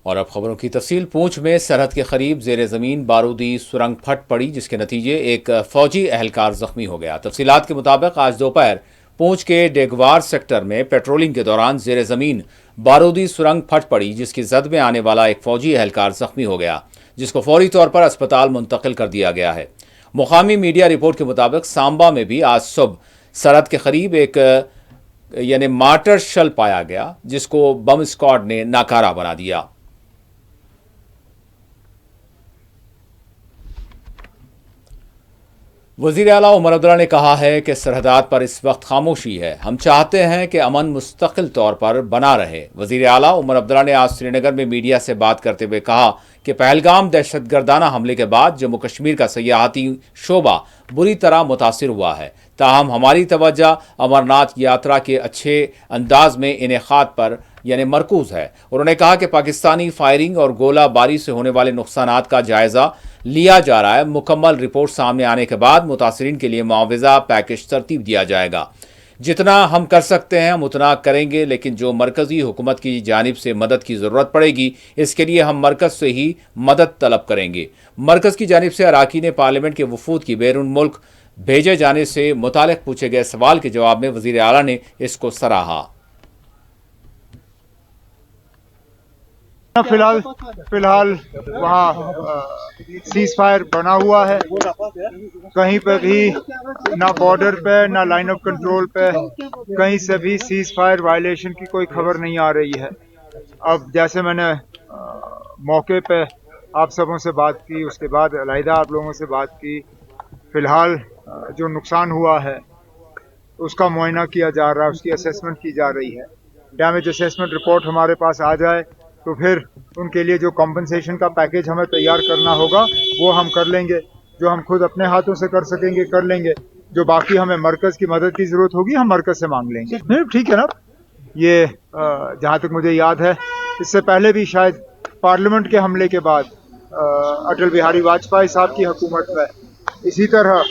और अब खबरों की तफसील। पूंछ में सरहद के करीब जेर ज़मीन बारूदी सुरंग फट पड़ी, जिसके नतीजे एक फौजी एहलकार जख्मी हो गया। तफसीलात के मुताबिक आज दोपहर पूंछ के डेगवार सेक्टर में पेट्रोलिंग के दौरान जेर ज़मीन बारूदी सुरंग फट पड़ी, जिसकी जद में आने वाला एक फौजी एहलकार जख्मी हो गया, जिसको फौरी तौर पर अस्पताल मुंतकिल कर दिया गया है। मुकामी मीडिया रिपोर्ट के मुताबिक सांबा में भी आज सुबह सरहद के करीब एक यानी मार्टर शल पाया गया, जिसको बम स्क्वाड ने नाकारा बना दिया। वज़ीर आला उमर अब्दुल्ला ने कहा है कि सरहदात पर इस वक्त खामोशी है। हम चाहते हैं कि अमन मुस्तकिल तौर पर बना रहे। वज़ीर आला उमर अब्दुल्ला ने आज श्रीनगर में मीडिया से बात करते हुए कहा कि पहलगाम दहशतगर्दाना हमले के बाद जम्मू कश्मीर का सयाहती शोबा बुरी तरह मुतासिर हुआ है। ताहम हमारी तवज्जो अमरनाथ यात्रा के अच्छे अंदाज में इनेकाद पर यानी मरकूज है। उन्होंने कहा कि पाकिस्तानी फायरिंग और गोलाबारी से होने वाले नुकसानात का जायजा लिया जा रहा है। मुकम्मल रिपोर्ट सामने आने के बाद मुतासरीन के लिए मुआवजा पैकेज तरतीब दिया जाएगा। जितना हम कर सकते हैं हम उतना करेंगे, लेकिन जो मरकजी हुकूमत की जानिब से मदद की ज़रूरत पड़ेगी, इसके लिए हम मरकज़ से ही मदद तलब करेंगे। मरकज़ की जानिब से अराकीन पार्लियामेंट के वफूद की बैरून मुल्क भेजे जाने से मुतालिक पूछे गए सवाल के जवाब में वज़ीर आला ने इसको सराहा। फिलहाल फिलहाल वहाँ सीज फायर बना हुआ है। कहीं पे भी ना बॉर्डर पे ना लाइन ऑफ कंट्रोल पे कहीं से भी सीज फायर वायलेशन की कोई खबर नहीं आ रही है। अब जैसे मैंने मौके पे आप सबों से बात की, उसके बाद अलहदा आप लोगों से बात की, फिलहाल जो नुकसान हुआ है उसका मुआयना किया जा रहा है, उसकी असेसमेंट की जा रही है। डैमेज असेसमेंट रिपोर्ट हमारे पास आ जाए तो फिर उनके लिए जो कॉम्पनसेशन का पैकेज हमें तैयार करना होगा वो हम कर लेंगे। जो हम खुद अपने हाथों से कर सकेंगे कर लेंगे, जो बाकी हमें मरकज़ की मदद की ज़रूरत होगी हम मरकज़ से मांग लेंगे। नहीं ठीक है ना। ये जहाँ तक मुझे याद है इससे पहले भी शायद पार्लियामेंट के हमले के बाद अटल बिहारी वाजपेयी साहब की हुकूमत में इसी तरह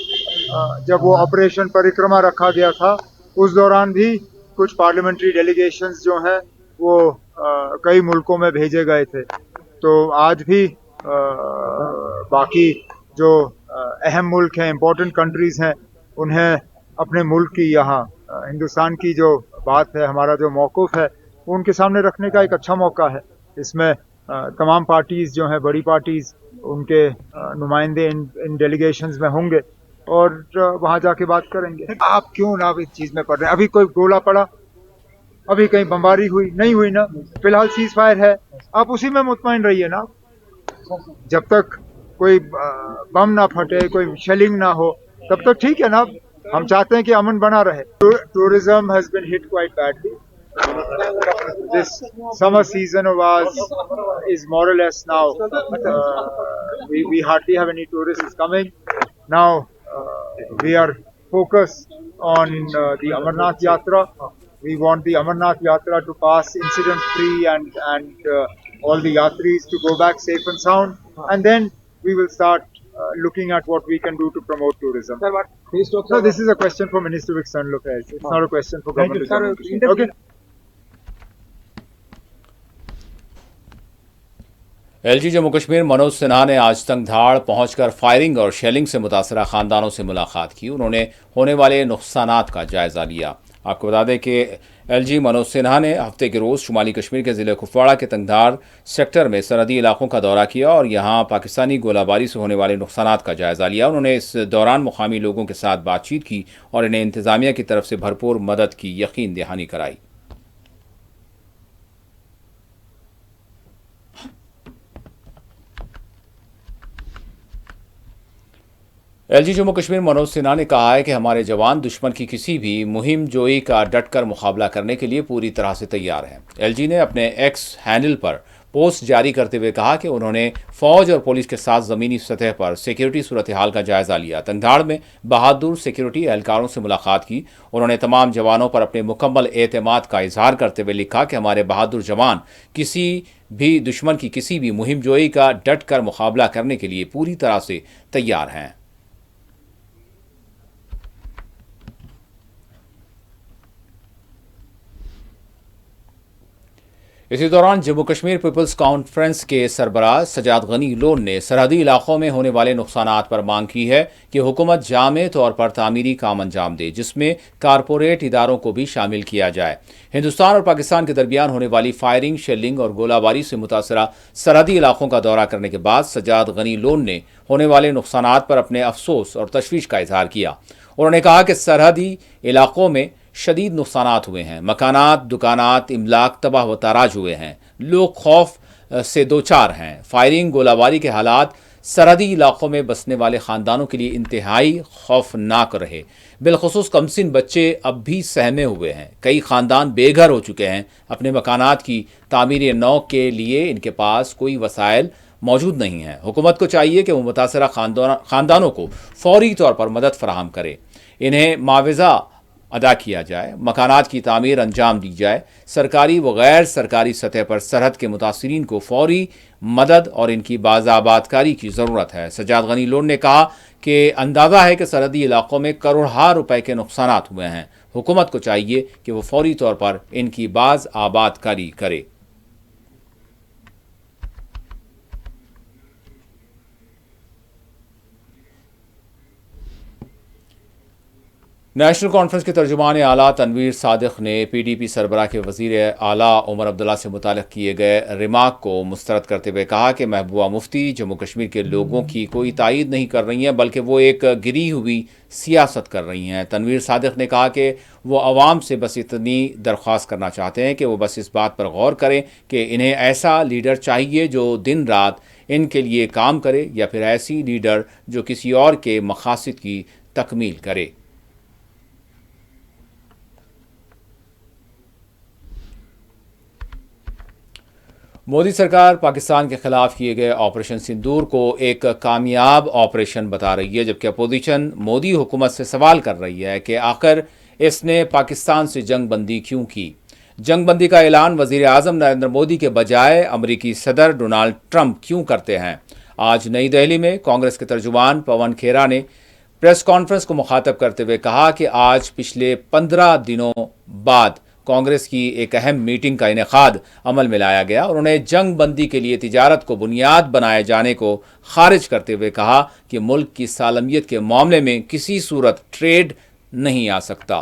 जब वो ऑपरेशन परिक्रमा रखा गया था, उस दौरान भी कुछ पार्लियामेंट्री डेलीगेशंस जो हैं वो कई मुल्कों में भेजे गए थे। तो आज भी बाकी जो अहम मुल्क हैं, इम्पोर्टेंट कंट्रीज़ हैं, उन्हें अपने मुल्क की यहाँ हिंदुस्तान की जो बात है, हमारा जो मौक़िफ़ है, वो उनके सामने रखने का एक अच्छा मौका है। इसमें तमाम पार्टीज़ जो हैं, बड़ी पार्टीज़, उनके नुमाइंदे इन डेलीगेशंस में होंगे और वहाँ जाके बात करेंगे। आप क्यों ना इस चीज़ में पड़ रहे हैं? अभी कोई गोला पड़ा, अभी कहीं बमबारी हुई नहीं हुई ना। फिलहाल सीज फायर है, आप उसी में मुतमईन रहिए ना। जब तक कोई बम ना फटे, कोई शेलिंग ना हो, तब तक ठीक है ना। हम चाहते हैं कि अमन बना रहे। Tourism has been hit quite badly. This summer season of ours is more or less now. We hardly have any tourists coming. Now we are focused on the Amarnath Yatra. We want the Amarnath Yatra to pass incident-free and all the Yatris to go back safe and sound. And then we will start looking at what we can do to promote tourism. Sir, what? So this is a question for Minister of External Affairs. It's not a question for government. Okay. LG Jammu Kashmir Manoj Sinha ने आज तंगधाड़ पहुंचकर firing और shelling से मुतासरा खानदानों से मुलाकात की। उन्होंने होने वाले नुकसानात का जायजा लिया। आपको बता दें कि एलजी मनोज सिन्हा ने हफ्ते के रोज़ शुमाली कश्मीर के ज़िले कुपवाड़ा के तंगधार सेक्टर में सरहदी इलाकों का दौरा किया और यहाँ पाकिस्तानी गोलाबारी से होने वाले नुकसानात का जायजा लिया। उन्होंने इस दौरान मुकामी लोगों के साथ बातचीत की और इन्हें इंतज़ामिया की तरफ से भरपूर मदद की यकीन दहानी कराई। एलजी जम्मू कश्मीर मनोज सिन्हा ने कहा है कि हमारे जवान दुश्मन की किसी भी मुहिम जोई का डटकर मुकाबला करने के लिए पूरी तरह से तैयार हैं। एलजी ने अपने एक्स हैंडल पर पोस्ट जारी करते हुए कहा कि उन्होंने फौज और पुलिस के साथ ज़मीनी सतह पर सिक्योरिटी सूरत हाल का जायजा लिया। तंगधाड़ में बहादुर सिक्योरिटी एहलकारों से मुलाकात की। उन्होंने तमाम जवानों पर अपने मुकम्मल एतमाद का इजहार करते हुए लिखा कि हमारे बहादुर जवान किसी भी दुश्मन की किसी भी मुहिम जोई का डटकर मुकाबला करने के लिए पूरी तरह से तैयार हैं। इसी दौरान जम्मू कश्मीर पीपल्स कॉन्फ्रेंस के सरबराह सजाद गनी लोन ने सरहदी इलाकों में होने वाले नुकसानात पर मांग की है कि हुकूमत जामे तौर पर तामीरी काम अंजाम दे, जिसमें कारपोरेट इदारों को भी शामिल किया जाए। हिंदुस्तान और पाकिस्तान के दरमियान होने वाली फायरिंग, शेलिंग और गोलाबारी से मुतासरा सरहदी इलाकों का दौरा करने के बाद सजाद गनी लोन ने होने वाले नुकसानात पर अपने अफसोस और तशवीश का इजहार किया। उन्होंने कहा कि सरहदी इलाकों में शदीद नुकसानात हुए हैं, मकानात, दुकानात, इमलाक तबाह व ताराज हुए हैं, लोग खौफ से दो चार हैं। फायरिंग, गोलाबारी के हालात सरहदी इलाकों में बसने वाले खानदानों के लिए इंतहाई खौफनाक रहे। बिलखुसूस कमसिन बच्चे अब भी सहमे हुए हैं। कई खानदान बेघर हो चुके हैं। अपने मकानात की तामीर नौ के लिए इनके पास कोई वसाइल मौजूद नहीं है। हुकूमत को चाहिए कि वो मुतासरा खानदानों को फौरी तौर पर मदद फराहम करे, इन्हें मुआवजा अदा किया जाए, मकानात की तामीर अंजाम दी जाए। सरकारी व गैर सरकारी सतह पर सरहद के मुतासरीन को फौरी मदद और इनकी बाज़ाबातकारी की ज़रूरत है। सजाद गनी लोन ने कहा कि अंदाज़ा है कि सरहदी इलाकों में करोड़ों रुपए के नुकसानात हुए हैं। हुकूमत को चाहिए कि वो फौरी तौर पर इनकी बाज़ाबातकारी करे। नेशनल कॉन्फ्रेंस के तर्जुमान आला तनवीर सादिक ने PDP सरबराह के वज़ीर आला उमर अब्दुल्ला से मुताल्लिक़ किए गए रिमार्क को मुस्तरद करते हुए कहा कि महबूबा मुफ्ती जम्मू कश्मीर के लोगों की कोई तायीद नहीं कर रही हैं, बल्कि वो एक गिरी हुई सियासत कर रही हैं। तनवीर सादिक ने कहा कि वो अवाम से बस इतनी दरख्वास्त करना चाहते हैं कि वो बस इस बात पर गौर करें कि इन्हें ऐसा लीडर चाहिए जो दिन रात इनके लिए काम करे, या फिर ऐसी लीडर जो किसी और के मकासद की तकमील करे। मोदी सरकार पाकिस्तान के खिलाफ किए गए ऑपरेशन सिंदूर को एक कामयाब ऑपरेशन बता रही है, जबकि अपोजिशन मोदी हुकूमत से सवाल कर रही है कि आखिर इसने पाकिस्तान से जंग बंदी क्यों की। जंग बंदी का ऐलान वज़ीर आज़म नरेंद्र मोदी के बजाय अमरीकी सदर डोनाल्ड ट्रंप क्यों करते हैं। आज नई दिल्ली में कांग्रेस के तर्जुमान पवन खेरा ने प्रेस कॉन्फ्रेंस को मुखातब करते हुए कहा कि आज पिछले 15 दिनों बाद कांग्रेस की एक अहम मीटिंग का इनेकाद अमल में लाया गया और उन्हें जंग बंदी के लिए तिजारत को बुनियाद बनाए जाने को खारिज करते हुए कहा कि मुल्क की सालमियत के मामले में किसी सूरत ट्रेड नहीं आ सकता।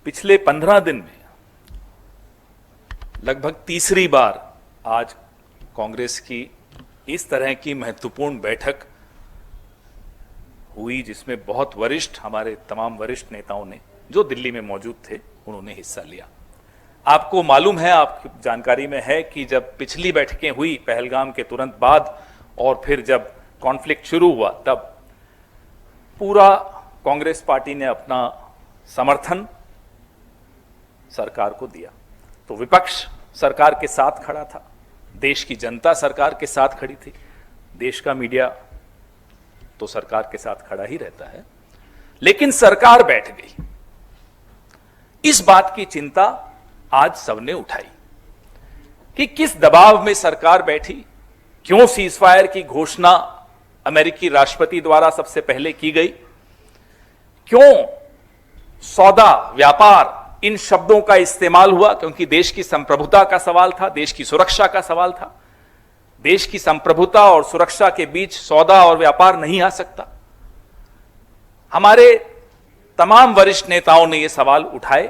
पिछले 15 दिन में लगभग तीसरी बार आज कांग्रेस की इस तरह की महत्वपूर्ण बैठक हुई, जिसमें बहुत वरिष्ठ, हमारे तमाम वरिष्ठ नेताओं ने जो दिल्ली में मौजूद थे उन्होंने हिस्सा लिया। आपको मालूम है, आपकी जानकारी में है कि जब पिछली बैठकें हुई पहलगाम के तुरंत बाद और फिर जब कॉन्फ्लिक्ट शुरू हुआ, तब पूरा कांग्रेस पार्टी ने अपना समर्थन सरकार को दिया। तो विपक्ष सरकार के साथ खड़ा था, देश की जनता सरकार के साथ खड़ी थी, देश का मीडिया तो सरकार के साथ खड़ा ही रहता है। लेकिन सरकार बैठ गई। इस बात की चिंता आज सबने उठाई कि किस दबाव में सरकार बैठी, क्यों सीजफायर की घोषणा अमेरिकी राष्ट्रपति द्वारा सबसे पहले की गई, क्यों सौदा, व्यापार, इन शब्दों का इस्तेमाल हुआ, क्योंकि देश की संप्रभुता का सवाल था, देश की सुरक्षा का सवाल था। देश की संप्रभुता और सुरक्षा के बीच सौदा और व्यापार नहीं आ सकता। हमारे तमाम वरिष्ठ नेताओं ने ये सवाल उठाए।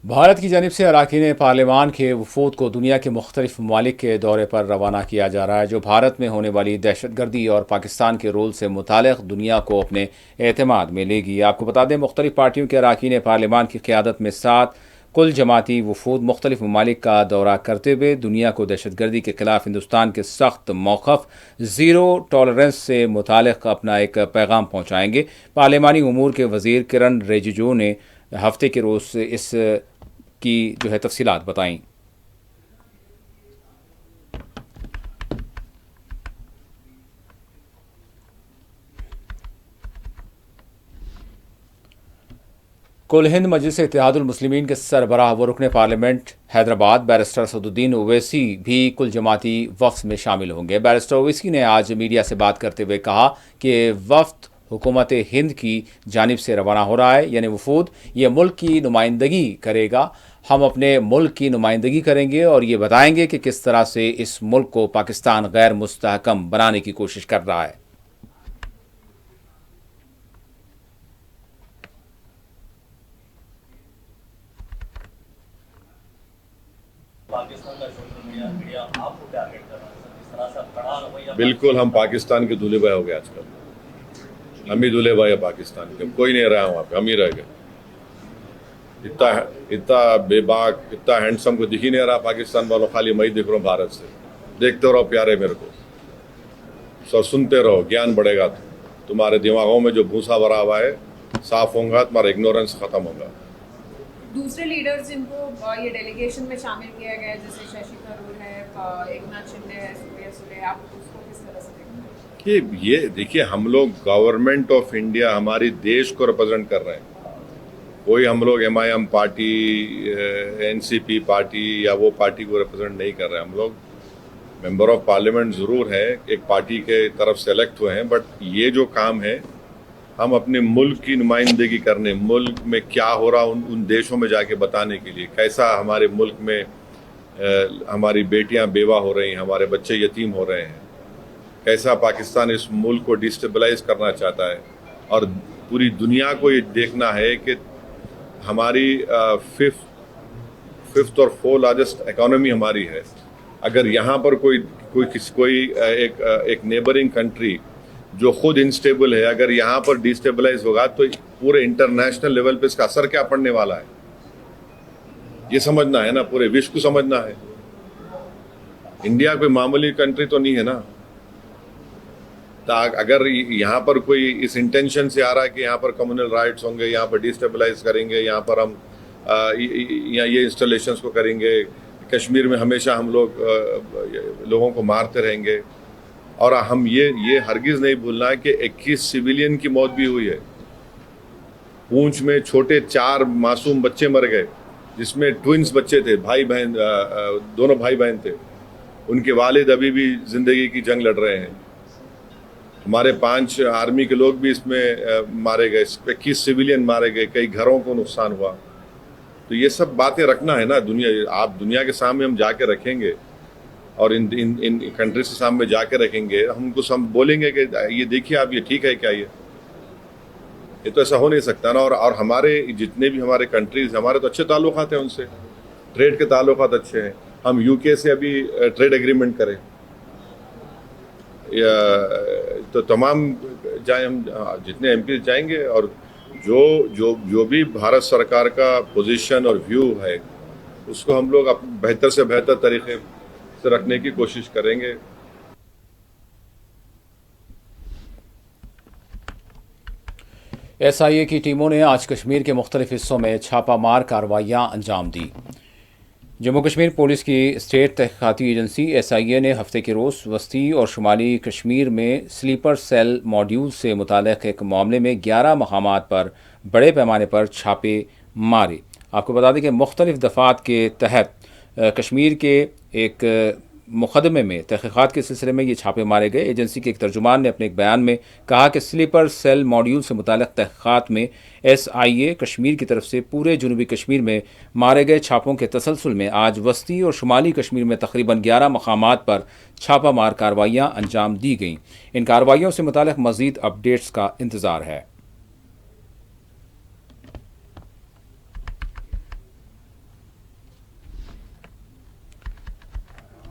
भारत की जानिब से अरकान पार्लियामान के वफूद को दुनिया के मुख्तलिफ ममालिक के दौरे पर रवाना किया जा रहा है, जो भारत में होने वाली दहशतगर्दी और पाकिस्तान के रोल से मुतालिक दुनिया को अपने एतमाद में लेगी। आपको बता दें, मुख्तलिफ पार्टियों के अरकान पार्लियामान की क़यादत में 7 कुल जमाती वफूद मुख्तलिफ ममालिक का दौरा करते हुए दुनिया को दहशतगर्दी के खिलाफ हिंदुस्तान के सख्त मौक़िफ़, ज़ीरो टॉलरेंस से मुतालिक अपना एक पैगाम पहुँचाएंगे। पार्लियामानी उमूर के वज़ीर किरण रिजिजू ने हफ्ते के रोज़ इस की जो है तफसीलात बताई। कुल हिंद मजलिस इत्तेहादुल मुस्लिमीन के सरबराह व रुकन पार्लियामेंट हैदराबाद बैरिस्टर असदुद्दीन ओवैसी भी कुल जमाती वफ्द में शामिल होंगे। बैरिस्टर ओवैसी ने आज मीडिया से बात करते हुए कहा कि वफ्द हुकूमत हिंद की जानिब से रवाना हो रहा है, यानी वफूद ये मुल्क की नुमाइंदगी करेगा। हम अपने मुल्क की नुमाइंदगी करेंगे और ये बताएंगे कि किस तरह से इस मुल्क को पाकिस्तान गैर मुस्तहकम बनाने की कोशिश कर रहा है। बिल्कुल, हम पाकिस्तान के दूल्हे भाई हो गए आजकल। हम ही दूल्हे भाई है पाकिस्तान के, कोई नहीं रहा वहाँ पे, हम ही रह गए। इतना बेबाक, इतना हैंडसम को दिख ही नहीं रहा पाकिस्तान वालों, खाली मैं ही दिख रहा हूँ भारत से। देखते रहो प्यारे मेरे को, सब सुनते रहो, ज्ञान बढ़ेगा। तुम्हारे दिमागों में जो भूसा भरा हुआ है साफ होगा, तुम्हारा इग्नोरेंस खत्म होगा। दूसरे लीडर्स जिनको ये डेलीगेशन में शामिल किया गया है, जैसे शशि थरूर है, एकनाथ शिंदे है, सुप्रिया सुले, आप उसको किस तरह से देखते हैं? कि ये देखिए, हम लोग गवर्नमेंट ऑफ इंडिया, हमारी देश को रिप्रेजेंट कर रहे हैं। कोई हम लोग MIM पार्टी, NCP पार्टी या वो पार्टी को रिप्रेजेंट नहीं कर रहे हैं। हम लोग मेंबर ऑफ पार्लियामेंट ज़रूर है, एक पार्टी के तरफ से इलेक्ट हुए हैं, बट ये जो काम है हम अपने मुल्क की नुमाइंदगी करने, मुल्क में क्या हो रहा उन देशों में जाके बताने के लिए, कैसा हमारे मुल्क में हमारी बेटियां बेवा हो रही हैं, हमारे बच्चे यतीम हो रहे हैं, कैसा पाकिस्तान इस मुल्क को डिस्टेबलाइज करना चाहता है। और पूरी दुनिया को ये देखना है कि हमारी फिफ्थ और 4th लार्जेस्ट इकोनॉमी हमारी है। अगर यहाँ पर कोई एक नेबरिंग कंट्री जो खुद इंस्टेबल है, अगर यहाँ पर डिस्टेबलाइज होगा तो पूरे इंटरनेशनल लेवल पे इसका असर क्या पड़ने वाला है, ये समझना है ना, पूरे विश्व को समझना है। इंडिया कोई मामूली कंट्री तो नहीं है ना। तो अगर यहाँ पर कोई इस इंटेंशन से आ रहा है कि यहाँ पर कम्युनल राइट्स होंगे, यहाँ पर डिस्टेबलाइज करेंगे, यहाँ पर हम ये इंस्टॉलेशंस को करेंगे, कश्मीर में हमेशा हम लोगों को मारते रहेंगे। और हम ये हरगिज़ नहीं भूलना है कि 21 सिविलियन की मौत भी हुई है। पूंछ में छोटे 4 मासूम बच्चे मर गए, जिसमें ट्विंस बच्चे थे, भाई बहन, दोनों भाई बहन थे। उनके वालिद अभी भी ज़िंदगी की जंग लड़ रहे हैं। हमारे 5 आर्मी के लोग भी इसमें मारे गए, 21 सिविलियन मारे गए, कई घरों को नुकसान हुआ। तो ये सब बातें रखना है ना, दुनिया के सामने हम जाके रखेंगे और इन कंट्रीज के सामने जाके रखेंगे। हम उनको बोलेंगे कि ये देखिए आप, ये ठीक है क्या, ये तो ऐसा हो नहीं सकता ना। और हमारे जितने भी हमारे कंट्रीज, हमारे तो अच्छे ताल्लुकात हैं उनसे, ट्रेड के ताल्लुकात अच्छे हैं। हम UK से अभी ट्रेड एग्रीमेंट करें, तो तमाम जाए, हम जितने MP जाएंगे, और जो भी भारत सरकार का पोजीशन और व्यू है उसको हम लोग बेहतर से बेहतर तरीके से रखने की कोशिश करेंगे। SIA की टीमों ने आज कश्मीर के मुख्तलिफ हिस्सों में छापामार कार्रवाइयाँ अंजाम दी। जम्मू कश्मीर पुलिस की स्टेट तहकीकाती एजेंसी SIA ने हफ्ते के रोज़ वस्ती और शुमाली कश्मीर में स्लीपर सेल मॉड्यूल से मुताल्लिक़ एक मामले में 11 मकामात पर बड़े पैमाने पर छापे मारे। आपको बता दें कि मुख्तलिफ दफ़ात के तहत कश्मीर के एक मुकदमे में तहक़ीक़ात के सिलसिले में ये छापे मारे गए। एजेंसी के एक तर्जुमान ने अपने एक बयान में कहा कि स्लीपर सेल मॉड्यूल से मुताल्लिक़ तहक़ीक़ात में SIA कश्मीर की तरफ से पूरे जनूबी कश्मीर में मारे गए छापों के तसलसल में आज वस्ती और शुमाली कश्मीर में तकरीबन 11 मकामात पर छापामार कार्रवाइयाँ अंजाम दी गईं। इन कार्रवाइयों से मुताल्लिक़ मज़ीद अपडेट्स का इंतज़ार है।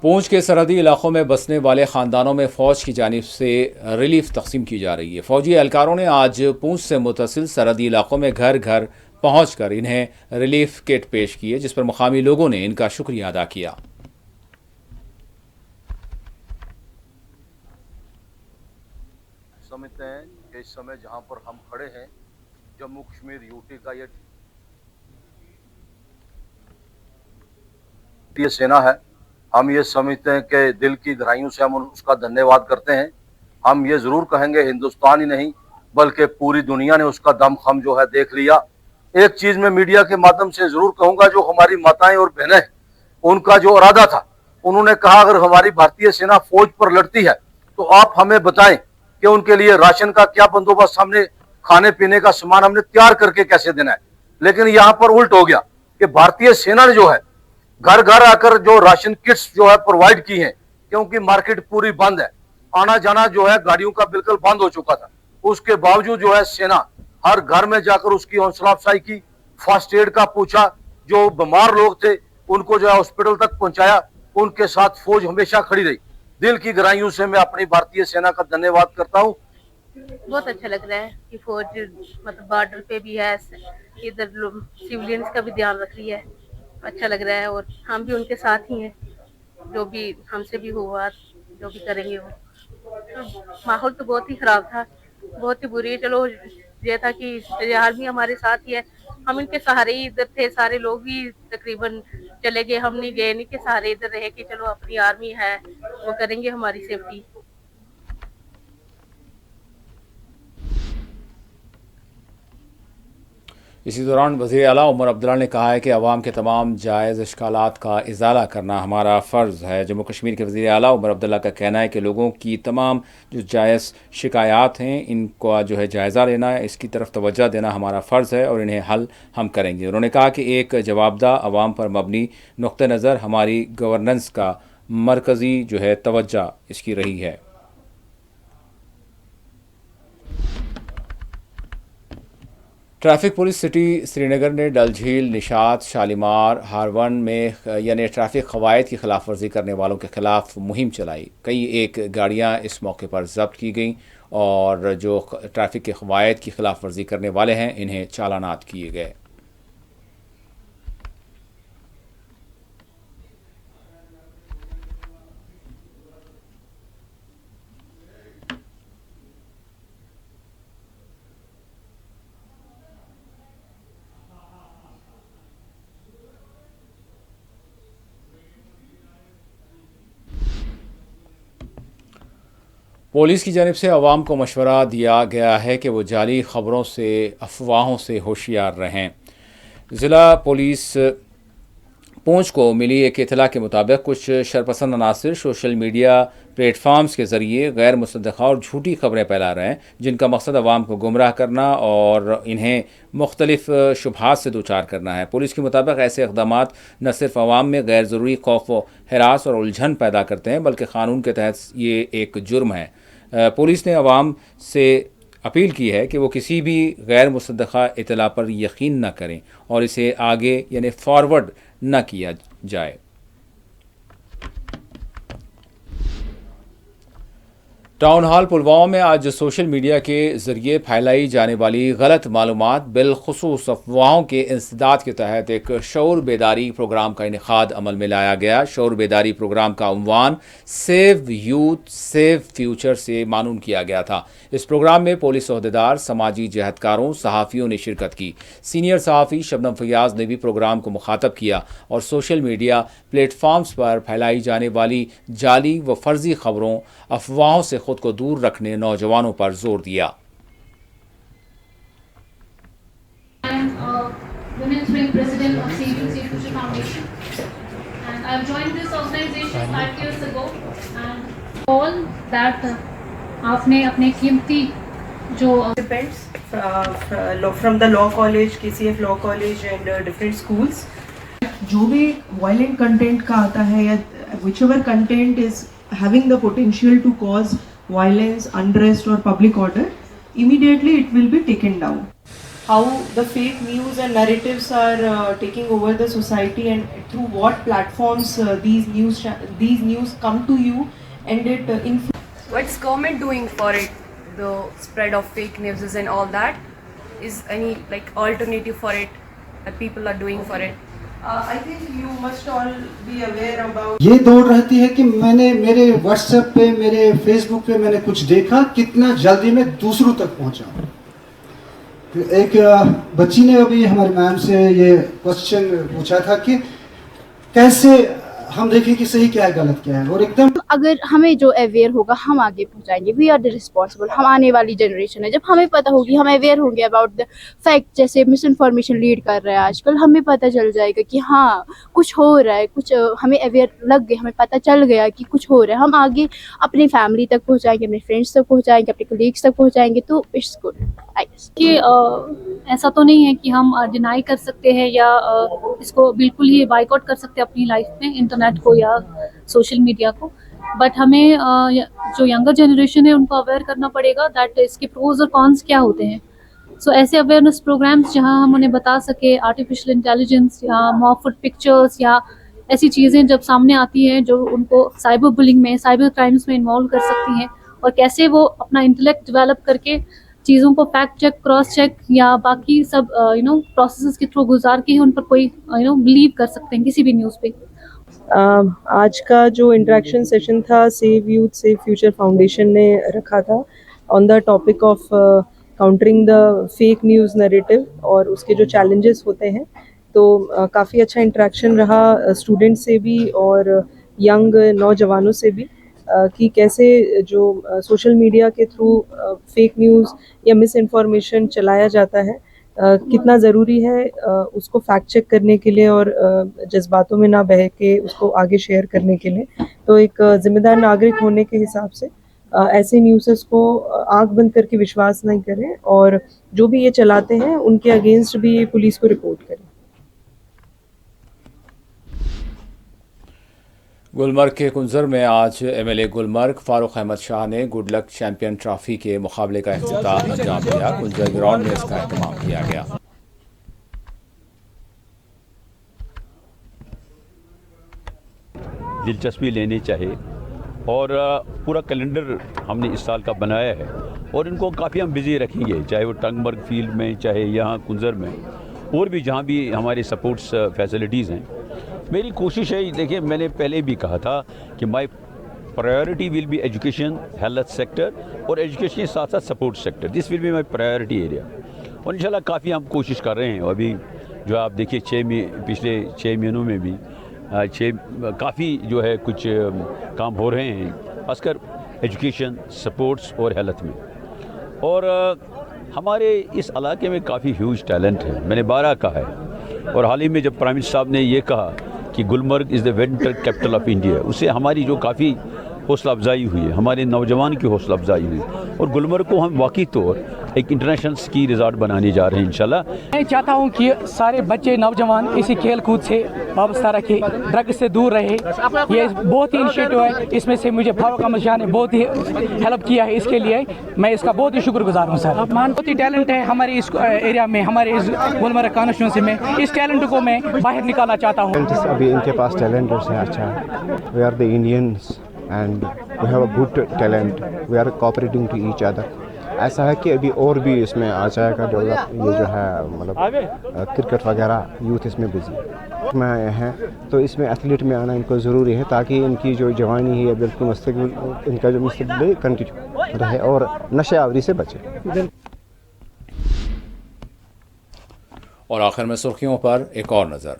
पूंछ के सरहदी इलाकों में बसने वाले ख़ानदानों में फ़ौज की जानिब से रिलीफ तकसीम की जा रही है। फ़ौजी एहलकारों ने आज पूंछ से मुतसिल सरहदी इलाकों में घर घर पहुँच कर इन्हें रिलीफ किट पेश किए, जिस पर मुकामी लोगों ने इनका शुक्रिया अदा किया। समझते हैं कि इस समय जहाँ पर हम खड़े हैं, जम्मू कश्मीर UT का ये सेना है। हम ये समझते हैं कि दिल की गहराइयों से हम उसका धन्यवाद करते हैं। हम ये ज़रूर कहेंगे, हिंदुस्तान ही नहीं बल्कि पूरी दुनिया ने उसका दमखम जो है देख लिया। एक चीज मैं मीडिया के माध्यम से जरूर कहूंगा, जो हमारी माताएं और बहनें हैं, उनका जो इरादा था, उन्होंने कहा अगर हमारी भारतीय सेना फौज पर लड़ती है तो आप हमें बताएं कि उनके लिए राशन का क्या बंदोबस्त, हमने खाने पीने का सामान हमने तैयार करके कैसे देना है। लेकिन यहाँ पर उल्ट हो गया कि भारतीय सेना ने जो है घर घर आकर जो राशन किट्स जो है प्रोवाइड की हैं, क्योंकि मार्केट पूरी बंद है, आना जाना जो है गाड़ियों का बिल्कुल बंद हो चुका था। उसके बावजूद जो है सेना हर घर में जाकर उसकी हौसला अफजाई की, फर्स्ट एड का पूछा, जो बीमार लोग थे उनको जो है हॉस्पिटल तक पहुंचाया, उनके साथ फौज हमेशा खड़ी रही। दिल की गहराइयों से मैं अपनी भारतीय सेना का धन्यवाद करता हूँ। बहुत अच्छा लग रहा है कि फौज मतलब बॉर्डर पे भी है, इधर सिविलियंस का भी ध्यान रख रही है। अच्छा लग रहा है और हम भी उनके साथ ही हैं, जो भी हमसे भी हुआ जो भी करेंगे वो। तो माहौल तो बहुत ही खराब था, बहुत ही बुरी। चलो ये था कि आर्मी हमारे साथ ही है, हम इनके सहारे ही इधर थे, सारे लोग ही तकरीबन चले गए, हम नहीं गए, इनके सहारे इधर रहे कि चलो अपनी आर्मी है, वो करेंगे हमारी सेफ्टी। इसी दौरान वज़ीर आला उमर अब्दुल्ला ने कहा है कि अवाम के तमाम जायज़ इश्कालात का इज़ाला करना हमारा फ़र्ज़ है। जम्मू कश्मीर के वज़ीर आला उमर अब्दुल्ला का कहना है कि लोगों की तमाम जो जायज़ शिकायत हैं इनका जो है जायज़ा लेना, इसकी तरफ तवज्जो देना हमारा फ़र्ज़ है और इन्हें हल हम करेंगे। उन्होंने कहा कि एक जवाबदा अवाम पर मबनी नुक़्ते नज़र हमारी गवर्नेंस का मरकज़ी जो है तवज्जो इसकी रही है। ट्रैफिक पुलिस सिटी श्रीनगर ने डल झील, निशात, शालीमार, हारवन में यानी ट्रैफिक क़वायद की खिलाफ वर्जी करने वालों के खिलाफ मुहिम चलाई। कई एक गाड़ियां इस मौके पर जब्त की गईं और जो ट्रैफिक के क़वायद की खिलाफ वर्जी करने वाले हैं इन्हें चालानात किए गए। पुलिस की जानिब से अवाम को मशवरा दिया गया है कि वो जाली ख़बरों से, अफवाहों से होशियार रहें। ज़िला पुलिस पूंछ को मिली एक इतला के मुताबिक कुछ शरपसंद अनासिर सोशल मीडिया प्लेटफार्म्स के ज़रिए गैर मुसद्दक़ा और झूठी खबरें फैला रहे हैं, जिनका मकसद अवाम को गुमराह करना और इन्हें मुख्तलिफ शुबहात से दूचार करना है। पुलिस के मुताबिक ऐसे इक़दामात न सिर्फ अवाम में गैर ज़रूरी खौफ व हिरास और उलझन पैदा करते हैं, बल्कि क़ानून के तहत ये एक जुर्म है। पुलिस ने अवाम से अपील की है कि वो किसी भी गैर मुसद्दक़ा इतला पर यकीन न करें और इसे आगे यानी फॉरवर्ड न किया जाए। टाउन हॉल पुलवामा में आज सोशल मीडिया के ज़रिए फैलाई जाने वाली गलत मालूमात बिलखुसूस अफवाहों के इंसदाद के तहत एक शऊर बेदारी प्रोग्राम का इनेकाद अमल में लाया गया। शऊर बेदारी प्रोग्राम का उन्वान सेव यूथ सेव फ्यूचर से मानून किया गया था। इस प्रोग्राम में पुलिस ओहदेदार, समाजी जहदकारों, सहाफ़ियों ने शिरकत की। सीनियर सहाफ़ी शबनम फयाज ने भी प्रोग्राम को मुखातब किया और सोशल मीडिया प्लेटफॉर्म्स पर फैलाई जाने वाली जाली व फर्जी खबरों, अफवाहों से खुद को दूर रखने नौजवानों पर जोर दिया। Women's Wing President of Savings Future Foundation, and I've joined this organization 5 years ago, and all that आपने अपने कीमती जो participants from the law college, KCF law college and different schools, जो भी violent content का आता है या whichever content is having the potential to cause violence, unrest or public order, immediately it will be taken down. How the fake news and narratives are taking over the society, and through what platforms these news come to you, and it What's government doing for it? The spread of fake news and all that. Is any like alternative for it that people are doing for it? I think you must all be aware about. ये दौड़ रहती है कि मैंने मेरे WhatsApp पे, मेरे Facebook पे मैंने कुछ देखा, कितना जल्दी मैं दूसरों तक पहुंचा। एक बच्ची ने अभी हमारी मैम से ये क्वेश्चन पूछा था कि कैसे हम देखें कि सही क्या है गलत क्या है, और एकदम अगर हमें जो अवेयर होगा हम आगे पहुंचाएंगे। वी आर द रिस्पॉन्सिबल, हम आने वाली जनरेशन है। जब हमें पता होगी, हम अवेयर होंगे अबाउट द फैक्ट, जैसे मिस इन्फॉर्मेशन लीड कर रहा है आजकल, हमें पता चल जाएगा कि हाँ कुछ हो रहा है, कुछ हमें अवेयर लग गए, हमें पता चल गया कि कुछ हो रहा है। हम आगे अपनी फैमिली तक पहुँचाएंगे, अपने फ्रेंड्स तक पहुँचाएंगे, अपने कलीग्स तक पहुँचाएंगे, तो इट्स गुड आई गेस। कि ऐसा तो नहीं है कि हम डिनाई कर सकते हैं या इसको बिल्कुल ही बाइकआउट कर सकते हैं अपनी लाइफ में, इंटरनेट को या सोशल मीडिया को। बट हमें जो यंगर जनरेशन है उनको अवेयर करना पड़ेगा दैट इसके प्रोज और कॉन्स क्या होते हैं। सो ऐसे अवेयरनेस प्रोग्राम्स जहां हम उन्हें बता सके, आर्टिफिशियल इंटेलिजेंस या मॉर्फड पिक्चर्स या ऐसी चीज़ें जब सामने आती हैं जो उनको साइबर बुलिंग में, साइबर क्राइम्स में इन्वॉल्व कर सकती हैं, और कैसे वो अपना इंटेलेक्ट डेवलप करके चीज़ों को फैक्ट चेक, क्रॉस चेक या बाकी सब प्रोसेसेस के थ्रू गुजार के उन पर कोई बिलीव कर सकते हैं किसी भी न्यूज़ पे। आज का जो इंटरेक्शन सेशन था save youth save future foundation ने रखा था on the topic of countering the fake news narrative और उसके जो चैलेंजेस होते हैं, तो काफ़ी अच्छा इंटरेक्शन रहा स्टूडेंट से भी और यंग नौजवानों से भी, कि कैसे जो सोशल मीडिया के थ्रू फेक न्यूज़ या मिस इन्फॉर्मेशन चलाया जाता है, कितना ज़रूरी है उसको फैक्ट चेक करने के लिए और जज्बातों में ना बह के उसको आगे शेयर करने के लिए। तो एक ज़िम्मेदार नागरिक होने के हिसाब से ऐसे न्यूज़ को आँख बंद करके विश्वास नहीं करें, और जो भी ये चलाते हैं उनके अगेंस्ट भी पुलिस को रिपोर्ट करें। गुलमर्ग के कुंजर में आज एमएलए गुलमर्ग फारूक अहमद शाह ने गुड लक चैंपियन ट्रॉफी के मुकाबले का इख्तिताम अंजाम दिया। कुंजर ग्राउंड में इसका एहतमाम किया गया। दिलचस्पी लेनी चाहिए और पूरा कैलेंडर हमने इस साल का बनाया है और इनको काफ़ी हम बिज़ी रखेंगे, चाहे वो टंगमर्ग फील्ड में, चाहे यहाँ कुंजर में, और भी जहाँ भी हमारी सपोर्ट्स फैसिलिटीज़ हैं। मेरी कोशिश है, देखिए मैंने पहले भी कहा था कि my priority will be education, health sector और एजुकेशन के साथ साथ support sector, this will be my priority area. और इंशाल्लाह काफ़ी हम कोशिश कर रहे हैं। अभी जो आप देखिए पिछले 6 महीनों में भी काफ़ी जो है कुछ काम हो रहे हैं, खासकर एजुकेशन, सपोर्ट्स और हेल्थ में। और हमारे इस इलाके में काफ़ी ह्यूज टैलेंट है, मैंने 12 कहा है। और हाल ही में जब प्राइम मिनिस्टर साहब ने ये कहा कि Gulmarg is the venture capital of India, उससे हमारी जो काफ़ी हौसला अफजाई हुई है, हमारे नौजवान की हौसला अफजाई हुई, और गुलमर्ग को हम वाकई तौर एक इंटरनेशनल स्की रिजॉर्ट बनाने जा रहे हैं इंशाल्लाह। मैं चाहता हूं कि सारे बच्चे नौजवान इसी खेल कूद से वाबस्ता रखे, ड्रग्स से दूर रहे। ये बहुत ही इनिशिएटिव है, इसमें से मुझे फारूक अहमद शाह ने बहुत ही हेल्प किया है, इसके लिए मैं इसका बहुत ही शुक्रगुजार हूँ सर। बहुत ही टैलेंट है हमारे इस एरिया में, हमारे इस गुलमर्ग कॉन्स्टिट्यूंसी में। इस टैलेंट को मैं बाहर निकालना चाहता हूँ। अभी इनके पास टैलेंट है अच्छा, we are the Indians and we have a good talent, we are cooperating to each other. ऐसा है कि अभी और भी इसमें आ जाएगा डेवलप, ये जो है मतलब क्रिकेट वगैरह यूथ इसमें बिजी में आए हैं, तो इसमें एथलीट में आना इनको ज़रूरी है ताकि इनकी जो जवानी है बिल्कुल मुस्तकबिल, इनका जो मुस्तकबिल कंटिन्यू रहे और नशे आवरी से बचे। और आखिर में सुर्खियों पर एक और नज़र।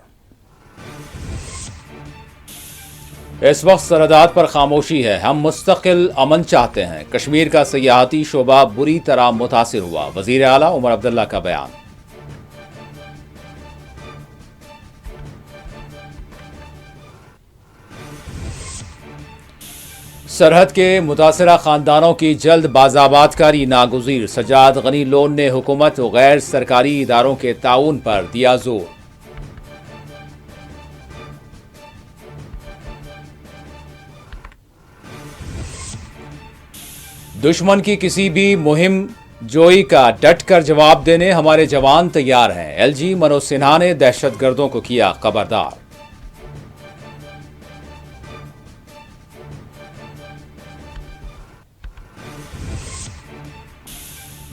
इस वक्त सरहदात पर खामोशी है, हम मुस्तकिल अमन चाहते हैं। कश्मीर का सियाहती शोबा बुरी तरह मुतासिर हुआ, वजीर आला उमर अब्दुल्ला का बयान। सरहद के मुतासरा खानदानों की जल्द बाज़ाबातकारी नागुज़ीर, सजाद गनी लोन ने हुकूमत और गैर सरकारी इदारों के ताउन पर दिया जोर। दुश्मन की किसी भी मुहिम जोई का डट कर जवाब देने हमारे जवान तैयार हैं, एलजी मनोज सिन्हा ने दहशतगर्दों को किया खबरदार।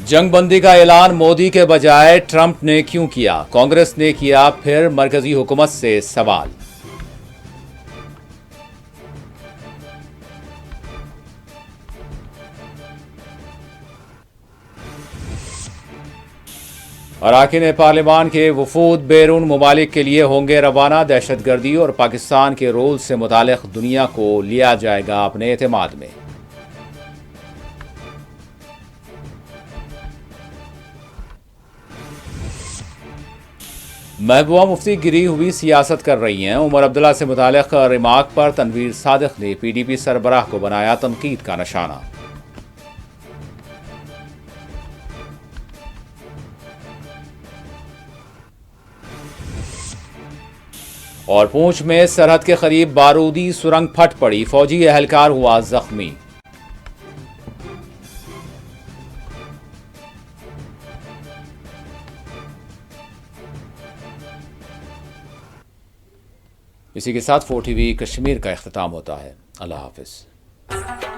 जंगबंदी का ऐलान मोदी के बजाय ट्रंप ने क्यों किया, कांग्रेस ने किया फिर मरकजी हुकूमत से सवाल। अरकान पार्लिमान के वफूद बैरून ममालिक के लिए होंगे रवाना। दहशतगर्दी और पाकिस्तान के रोल से मुतालिक दुनिया को लिया जाएगा अपने एतमाद में। महबूबा मुफ्ती गिरी हुई सियासत कर रही हैं। उमर अब्दुल्ला से मुतालिक रिमार्क पर तनवीर सादिक ने PDP सरबराह को बनाया तनकीद का निशाना। और पूंछ में सरहद के करीब बारूदी सुरंग फट पड़ी, फौजी एहलकार हुआ जख्मी। इसी के साथ 4TV कश्मीर का इख्तिताम होता है। अल्लाह हाफिज।